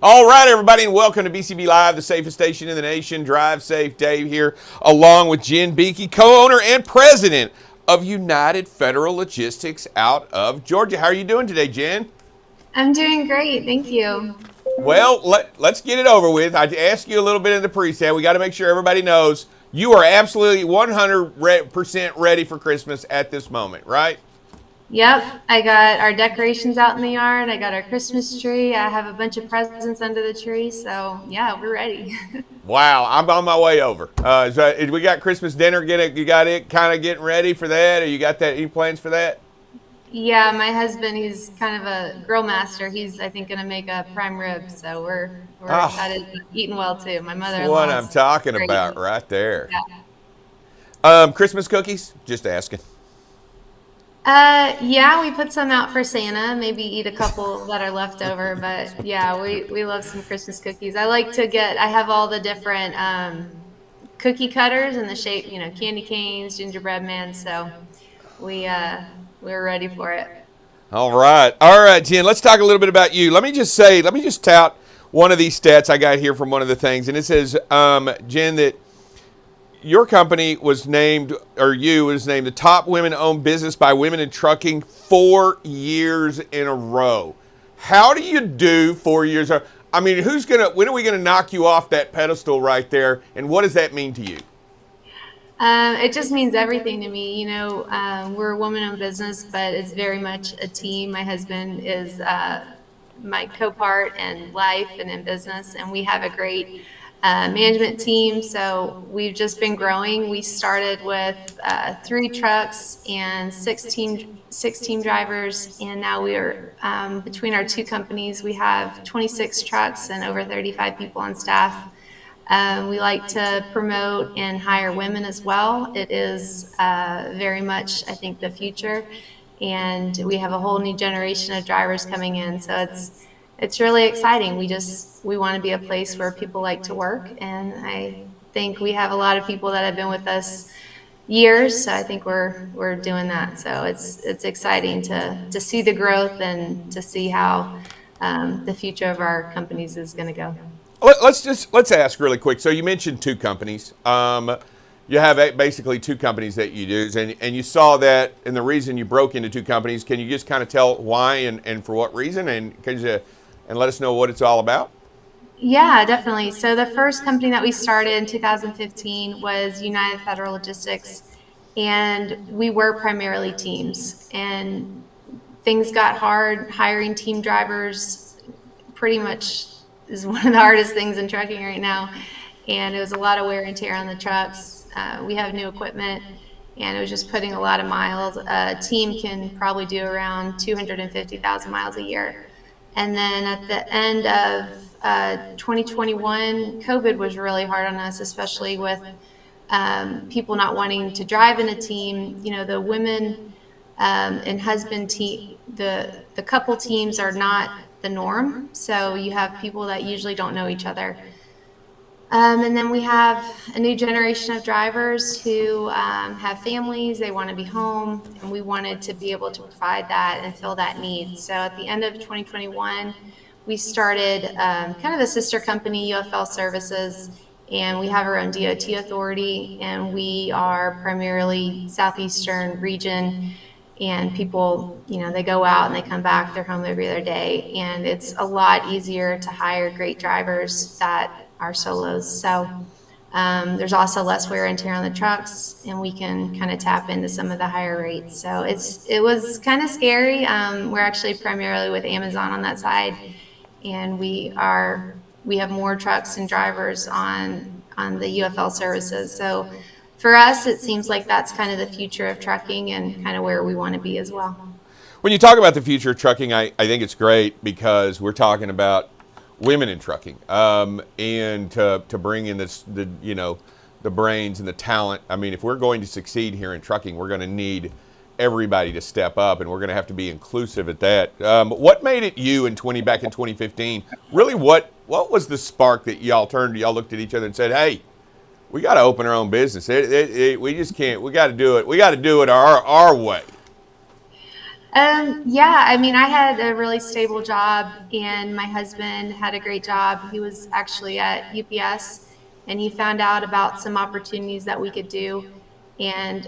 All right, everybody, and welcome to BCB Live, the safest station in the nation. Drive safe, Dave here, along with Jen Behnke, co-owner and president of United Federal Logistics out of Georgia. How are you doing today, Jen? I'm doing great, thank you. Well, let's get it over with. I asked you a little bit in the pre-sale. We got to make sure everybody knows you are absolutely 100% ready for Christmas at this moment, right? Yep, I got our decorations out in the yard. I got our Christmas tree. I have a bunch of presents under the tree. So, yeah, we're ready. Wow, I'm on my way over. So we got Christmas dinner. You got it kind of getting ready for that, or you got that? Any plans for that? Yeah, my husband, he's kind of a grill master. He's, I think, going to make a prime rib. So, we're Oh, excited, eating well too. My what I'm mother-in-law's talking great. about right there. Yeah. Christmas cookies? Just asking. Yeah, we put some out for Santa, maybe eat a couple that are left over, but yeah, we love some Christmas cookies. I have all the different cookie cutters and the shape, candy canes, gingerbread man, so we we're ready for it. All right, Jen. Let's talk a little bit about you. Let me just tout one of these stats I got here from one of the things, and it says, Jen, that your company was named, or you was named, the top women-owned business by Women in Trucking 4 years in a row. How do you do 4 years? I mean, when are we gonna knock you off that pedestal right there? And what does that mean to you? It just means everything to me. We're a woman-owned business, but it's very much a team. My husband is my co-part in life and in business, and we have a great management team. So we've just been growing. We started with 3 trucks and six team drivers, and now we are between our 2 companies, we have 26 trucks and over 35 people on staff. We like to promote and hire women as well. It is very much, I think, the future, and we have a whole new generation of drivers coming in. So it's really exciting. We want to be a place where people like to work, and I think we have a lot of people that have been with us years. So I think we're doing that. So it's exciting to see the growth and to see how the future of our companies is going to go. Let's ask really quick. So you mentioned 2 companies. You have basically 2 companies that you use, and you saw that, and the reason you broke into 2 companies. Can you just kind of tell why and for what reason, and let us know what it's all about? Yeah, definitely. So the first company that we started in 2015 was United Federal Logistics, and we were primarily teams. And things got hard. Hiring team drivers pretty much is one of the hardest things in trucking right now. And it was a lot of wear and tear on the trucks. We have new equipment, and it was just putting a lot of miles. A team can probably do around 250,000 miles a year. And then at the end of 2021, COVID was really hard on us, especially with people not wanting to drive in a team. The women and husband team, the couple teams are not the norm. So you have people that usually don't know each other. And then we have a new generation of drivers who have families, they want to be home, and we wanted to be able to provide that and fill that need. So at the end of 2021, we started kind of a sister company, UFL Services, and we have our own DOT authority, and we are primarily Southeastern region. And people, they go out and they come back, they're home every other day, and it's a lot easier to hire great drivers that are solos. So there's also less wear and tear on the trucks, and we can kind of tap into some of the higher rates. So it was kind of scary. We're actually primarily with Amazon on that side, and we have more trucks and drivers on the UFL services. So for us, it seems like that's kind of the future of trucking and kind of where we want to be as well. When you talk about the future of trucking, I think it's great because we're talking about women in trucking, and to bring in the brains and the talent. I mean, if we're going to succeed here in trucking, we're going to need everybody to step up, and we're going to have to be inclusive at that. What made it you back in 2015? Really, what was the spark that y'all looked at each other and said, "Hey, we got to open our own business. We just can't. We got to do it. We got to do it our way." Yeah, I mean, I had a really stable job, and my husband had a great job. He was actually at UPS, and he found out about some opportunities that we could do. And,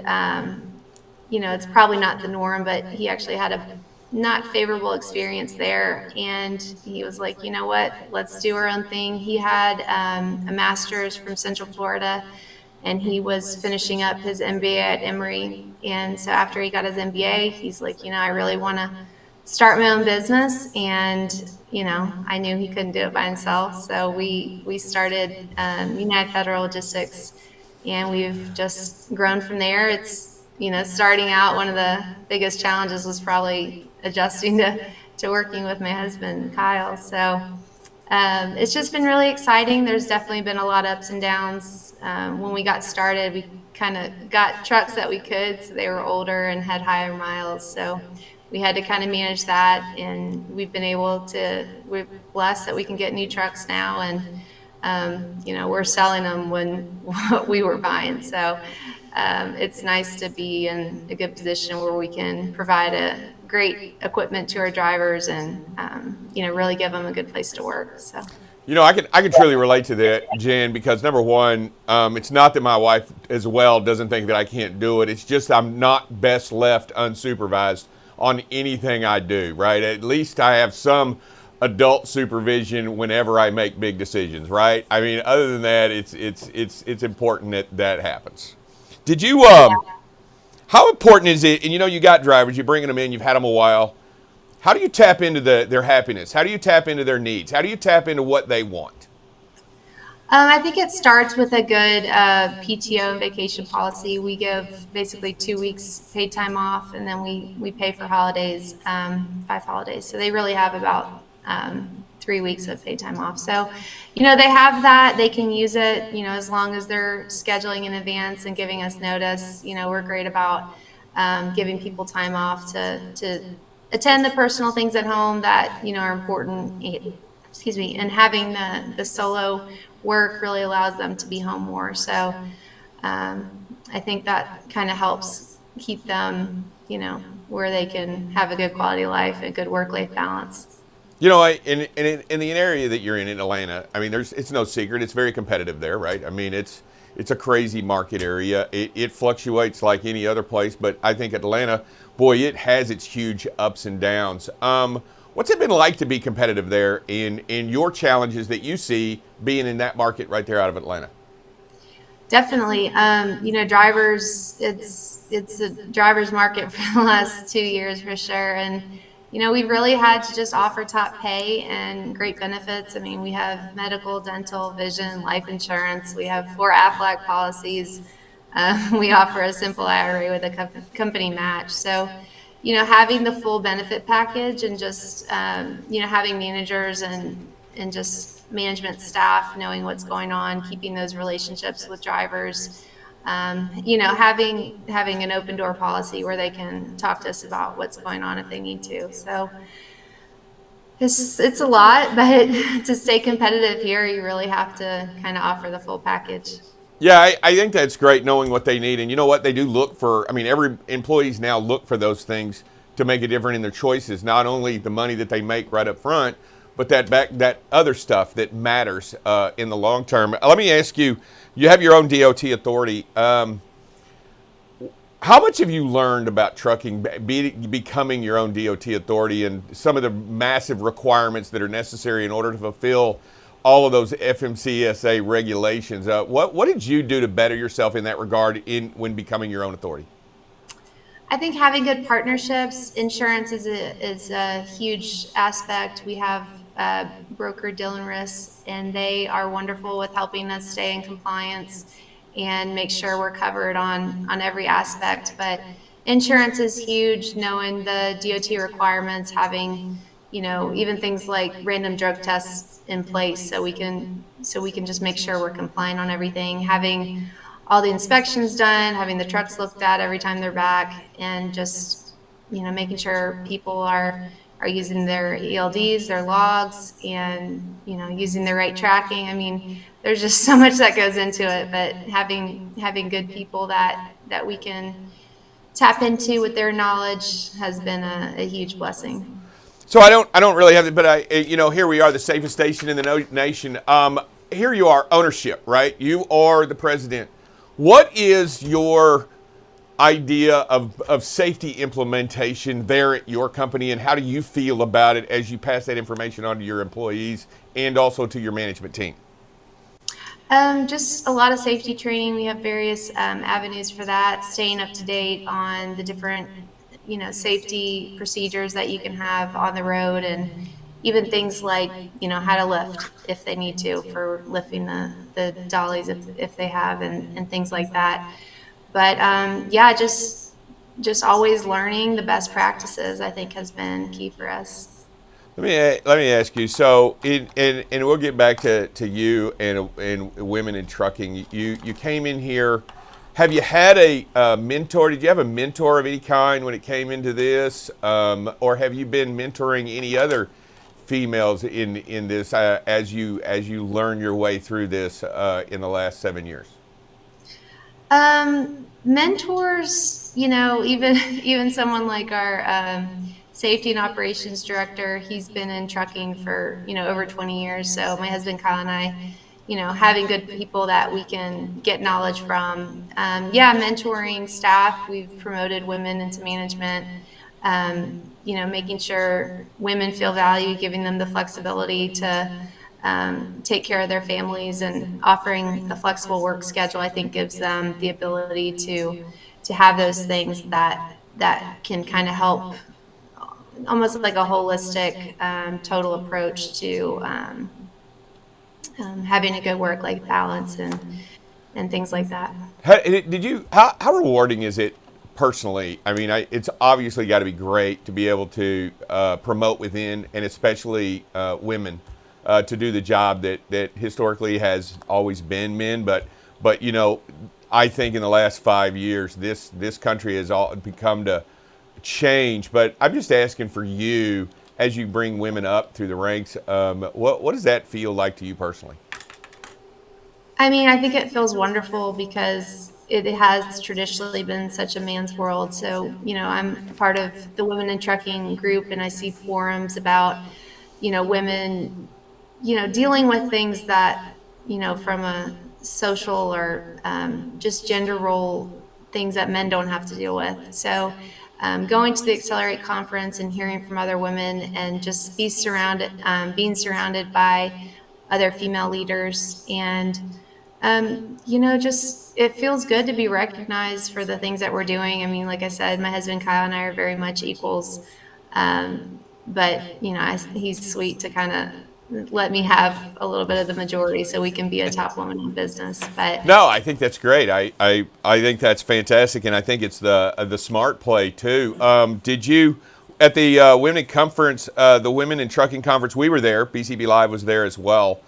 it's probably not the norm, but he actually had a not favorable experience there. And he was like, you know what, let's do our own thing. He had a master's from Central Florida, and he was finishing up his MBA at Emory. And so after he got his MBA, he's like, I really want to start my own business. And I knew he couldn't do it by himself, so we started United Federal Logistics, and we've just grown from there. It's starting out, one of the biggest challenges was probably adjusting to working with my husband Kyle. So it's just been really exciting. There's definitely been a lot of ups and downs. When we got started, we kind of got trucks that we could, so they were older and had higher miles. So we had to kind of manage that, and we're blessed that we can get new trucks now, and we're selling them when we were buying. So it's nice to be in a good position where we can provide a great equipment to our drivers, and really give them a good place to work. So. I can truly relate to that, Jen, because number one, it's not that my wife as well doesn't think that I can't do it. It's just I'm not best left unsupervised on anything I do, right? At least I have some adult supervision whenever I make big decisions, right? I mean, other than that, it's important that that happens. Did you How important is it? And you got drivers, you're bringing them in, you've had them a while. How do you tap into their happiness? How do you tap into their needs? How do you tap into what they want? I think it starts with a good PTO and vacation policy. We give basically 2 weeks paid time off, and then we pay for holidays, 5 holidays. So they really have about 3 weeks of paid time off. So, they have that. They can use it, as long as they're scheduling in advance and giving us notice. We're great about giving people time off to attend the personal things at home that are important. Excuse me, and having the solo work really allows them to be home more. So I think that kind of helps keep them, where they can have a good quality of life, a good work-life balance. In the area that you're in Atlanta, I mean, it's no secret. It's very competitive there, right? I mean, it's a crazy market area. It fluctuates like any other place, but I think Atlanta, boy, it has its huge ups and downs. What's it been like to be competitive there in your challenges that you see being in that market right there out of Atlanta? Definitely. Drivers, it's a driver's market for the last 2 years for sure. And, we've really had to just offer top pay and great benefits. I mean, we have medical, dental, vision, life insurance. We have 4 Aflac policies. We offer a simple IRA with a company match. So, having the full benefit package, and just, having managers and just management staff knowing what's going on, keeping those relationships with drivers, having an open door policy where they can talk to us about what's going on if they need to. So it's a lot, but to stay competitive here, you really have to kind of offer the full package. Yeah, I think that's great knowing what they need. And you know what? They do look for, I mean, every employees now look for those things to make a difference in their choices. Not only the money that they make right up front, but that other stuff that matters in the long term. Let me ask you, you have your own DOT authority. How much have you learned about trucking, becoming your own DOT authority, and some of the massive requirements that are necessary in order to fulfill all of those FMCSA regulations? What did you do to better yourself in that regard when becoming your own authority? I think having good partnerships, insurance is a huge aspect. We have broker Dillon Risk, and they are wonderful with helping us stay in compliance and make sure we're covered on every aspect. But insurance is huge, knowing the DOT requirements, having even things like random drug tests in place, so we can just make sure we're compliant on everything, having all the inspections done, having the trucks looked at every time they're back, and just making sure people are using their ELDs, their logs, and using the right tracking. I mean, there's just so much that goes into it, but having good people that we can tap into with their knowledge has been a huge blessing. So I don't really have it, but here we are, the safest station in the nation. Here you are, ownership, right? You are the president. What is your idea of safety implementation there at your company, and how do you feel about it as you pass that information on to your employees and also to your management team? Just a lot of safety training. We have various avenues for that, staying up to date on the different, safety procedures that you can have on the road, and even things like, how to lift if they need to for lifting the dollies if they have, and things like that. But yeah, just always learning the best practices, I think, has been key for us. Let me ask you. So, and we'll get back to you and women in trucking. You came in here. Have you had a mentor? Did you have a mentor of any kind when it came into this, or have you been mentoring any other females in this as you learn your way through this in the last 7 years? Mentors, even even someone like our safety and operations director, he's been in trucking for over 20 years. So my husband Kyle and I, having good people that we can get knowledge from. Yeah, mentoring staff. We've promoted women into management. Making sure women feel valued, giving them the flexibility to take care of their families, and offering a flexible work schedule, I think, gives them the ability to have those things that can kind of help, almost like a holistic, total approach to having a good work-life balance, and things like that. How rewarding is it personally? I mean, it's obviously got to be great to be able to promote within, and especially women, to do the job that historically has always been men. But I think in the last 5 years, this country has all become to change. But I'm just asking for you, as you bring women up through the ranks, what does that feel like to you personally? I mean, I think it feels wonderful because it has traditionally been such a man's world. So, I'm part of the Women in Trucking group, and I see forums about, women, dealing with things that, from a social or just gender role things that men don't have to deal with. So, going to the Accelerate conference and hearing from other women, and just being surrounded by other female leaders, and just it feels good to be recognized for the things that we're doing. I mean, like I said, my husband Kyle and I are very much equals, but he's sweet to kind of let me have a little bit of the majority so we can be a top woman in business. But No, I think that's great. I think that's fantastic, and I think it's the smart play too. Did you at the women conference, the Women in Trucking conference? We were there. BCB Live was there as well,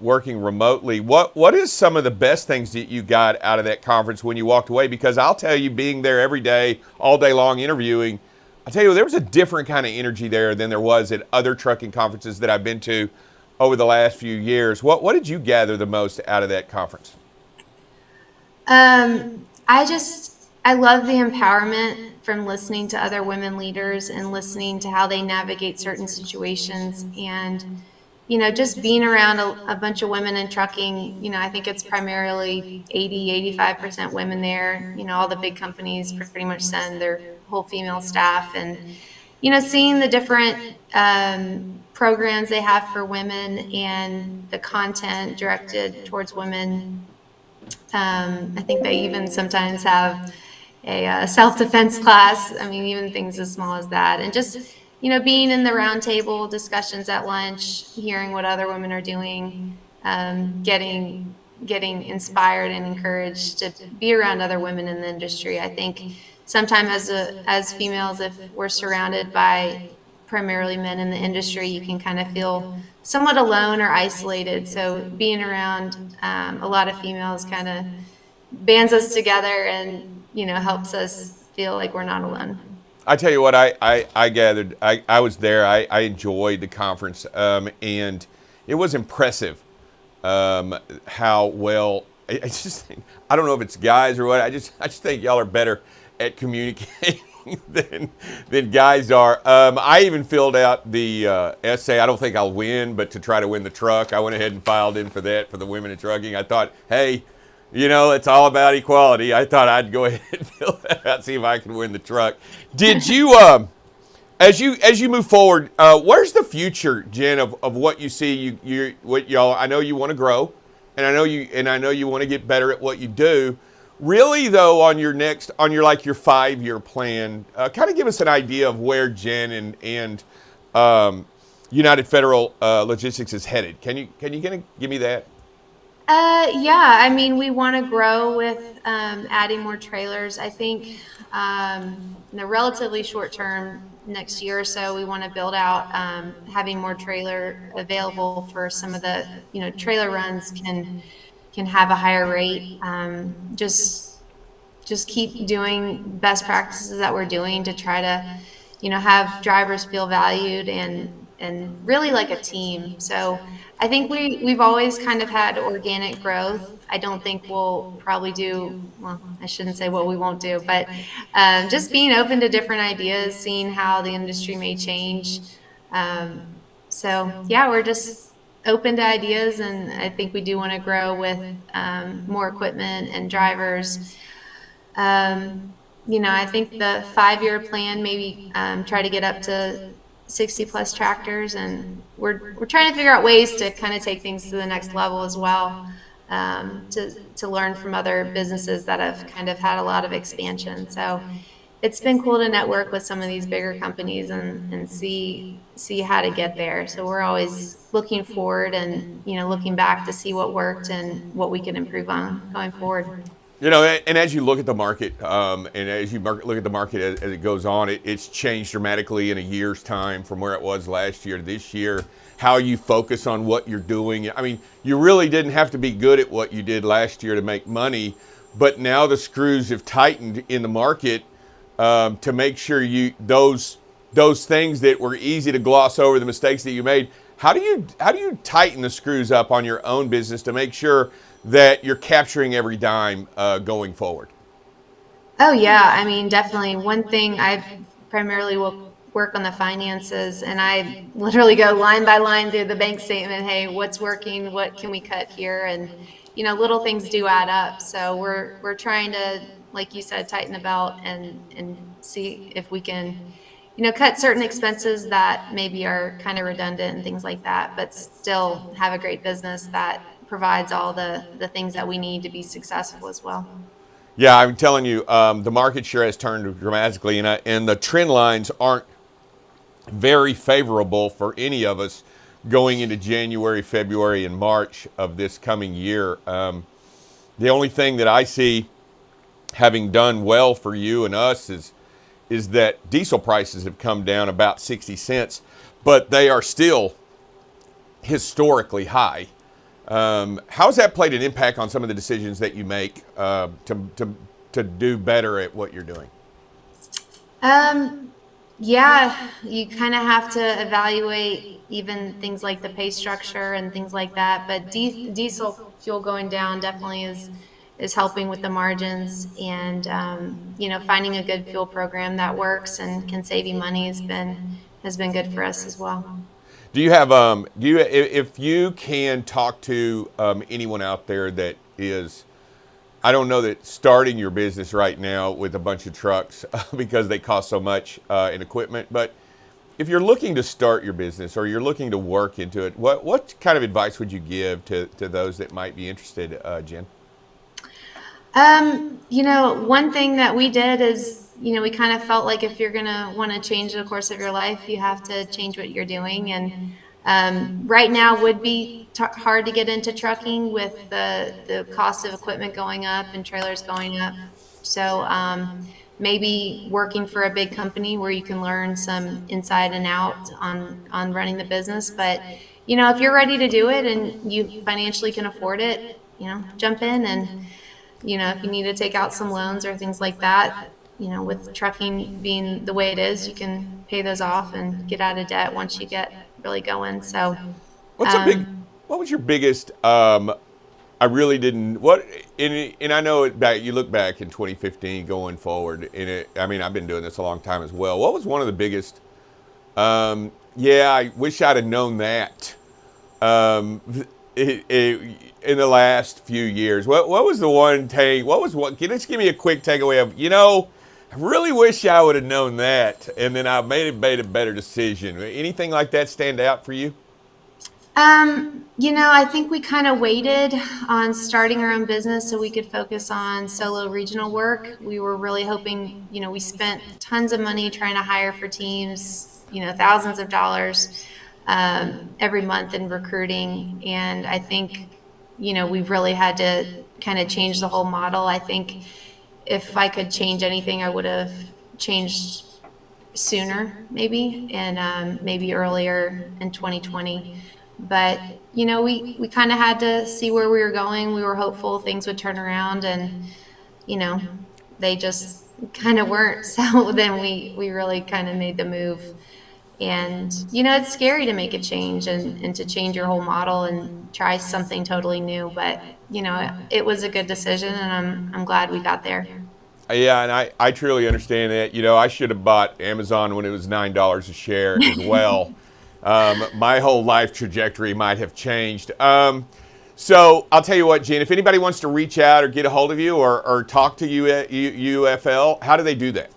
working remotely. What is some of the best things that you got out of that conference when you walked away? Because I'll tell you, being there every day, all day long, interviewing, I'll tell you, there was a different kind of energy there than there was at other trucking conferences that I've been to over the last few years. What did you gather the most out of that conference? I love the empowerment from listening to other women leaders and listening to how they navigate certain situations, and just being around a bunch of women in trucking. I think it's primarily 85% women there. All the big companies pretty much send their whole female staff, and seeing the different programs they have for women and the content directed towards women. I think they even sometimes have a self-defense class. I mean, even things as small as that. And just, being in the roundtable discussions at lunch, hearing what other women are doing, getting inspired and encouraged to be around other women in the industry. I think sometimes as females, if we're surrounded by primarily men in the industry, you can kind of feel somewhat alone or isolated. So being around a lot of females kind of bands us together, and helps us feel like we're not alone. I tell you what, I gathered. I was there. I enjoyed the conference, and it was impressive how well I just think, I don't know if it's guys or what. I just think y'all are better at communicating than guys are. I even filled out the essay. I don't think I'll win, but to try to win the truck, I went ahead and filed in for that for the women in trucking. I thought, hey, it's all about equality. I thought I'd go ahead and fill that out, see if I can win the truck. Did you? As you move forward, where's the future, Jen, of what you see? What y'all? I know you want to grow, and I know you want to get better at what you do. Really, though, on your like your 5-year plan, kind of give us an idea of where Jen and United Federal Logistics is headed. Can you give me that? Yeah, I mean, we want to grow with adding more trailers. I think in the relatively short term, next year or so, we want to build out having more trailer available for some of the, trailer runs can have a higher rate. Just keep doing best practices that we're doing to try to, have drivers feel valued and really like a team. So I think we've always kind of had organic growth. I don't think we'll probably do, well, I shouldn't say what we won't do, but just being open to different ideas, seeing how the industry may change. So yeah, we're just open to ideas, and I think we do want to grow with more equipment and drivers. I think the 5-year plan maybe try to get up to 60 plus tractors, and we're trying to figure out ways to kind of take things to the next level as well, to learn from other businesses that have kind of had a lot of expansion. So it's been cool to network with some of these bigger companies and see how to get there. So we're always looking forward and looking back to see what worked and what we can improve on going forward. And as you look at the market, and as you look at the market as it goes on, it's changed dramatically in a year's time from where it was last year to this year. How you focus on what you're doing. I mean, you really didn't have to be good at what you did last year to make money, but now the screws have tightened in the market to make sure those things that were easy to gloss over, the mistakes that you made. How do you tighten the screws up on your own business to make sure that you're capturing every dime going forward? Oh yeah, I mean, definitely. One thing I primarily will work on the finances, and I literally go line by line through the bank statement. Hey, what's working? What can we cut here? And little things do add up. So we're trying to, like you said, tighten the belt and see if we can, cut certain expenses that maybe are kind of redundant and things like that, but still have a great business that provides all the things that we need to be successful as well. Yeah, I'm telling you, the market share has turned dramatically, and the trend lines aren't very favorable for any of us going into January, February, and March of this coming year. The only thing that I see having done well for you and us is that diesel prices have come down about 60 cents, but they are still historically high. How has that played an impact on some of the decisions that you make to do better at what you're doing? Yeah, you kind of have to evaluate even things like the pay structure and things like that. But diesel fuel going down definitely is helping with the margins, and finding a good fuel program that works and can save you money has been good for us as well. Do you have if you can talk to anyone out there that is, I don't know, that starting your business right now with a bunch of trucks because they cost so much in equipment, but if you're looking to start your business or you're looking to work into it, what kind of advice would you give to those that might be interested, Jen? One thing that we did is, we kind of felt like if you're going to want to change the course of your life, you have to change what you're doing. And right now would be hard to get into trucking with the cost of equipment going up and trailers going up. So maybe working for a big company where you can learn some inside and out on running the business. But, if you're ready to do it and you financially can afford it, jump in. And if you need to take out some loans or things like that, with trucking being the way it is, you can pay those off and get out of debt once you get really going. So, What was your biggest, I really didn't. What and I know it back. You look back in 2015, going forward, and I mean, I've been doing this a long time as well. What was one of the biggest? Yeah, I wish I'd have known that. Um, in the last few years, what was the one take? What was what? Can you just give me a quick takeaway of I really wish I would have known that, and then I made a better decision. Anything like that stand out for you? I think we kind of waited on starting our own business so we could focus on solo regional work. We were really hoping, we spent tons of money trying to hire for teams, thousands of dollars every month in recruiting. And I think, we've really had to kind of change the whole model. I think if I could change anything, I would have changed sooner, maybe, and maybe earlier in 2020. But, we kind of had to see where we were going. We were hopeful things would turn around, and, they just kind of weren't. So then we really kind of made the move. And, it's scary to make a change and to change your whole model and try something totally new. But, it was a good decision, and I'm glad we got there. Yeah, and I truly understand that. I should have bought Amazon when it was $9 a share as well. My whole life trajectory might have changed. So I'll tell you what, Jen, if anybody wants to reach out or get a hold of you or talk to you at UFL, how do they do that?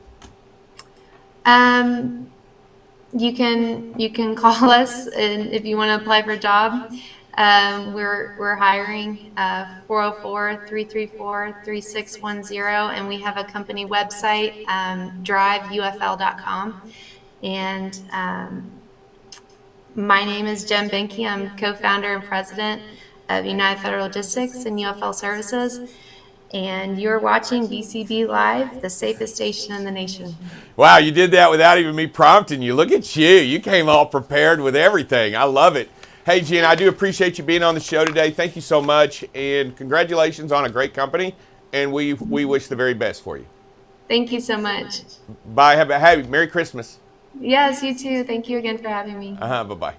You can call us, and if you want to apply for a job, we're hiring 404-334-3610, and we have a company website, driveufl.com. And my name is Jen Behnke. I'm co-founder and president of United Federal Logistics and UFL Services. And you're watching BCB Live, the safest station in the nation. Wow, you did that without even me prompting you. Look at you. You came all prepared with everything. I love it. Hey, Jen, I do appreciate you being on the show today. Thank you so much. And congratulations on a great company. And we wish the very best for you. Thank you so much. Bye. Have a Merry Christmas. Yes, you too. Thank you again for having me. Bye-bye.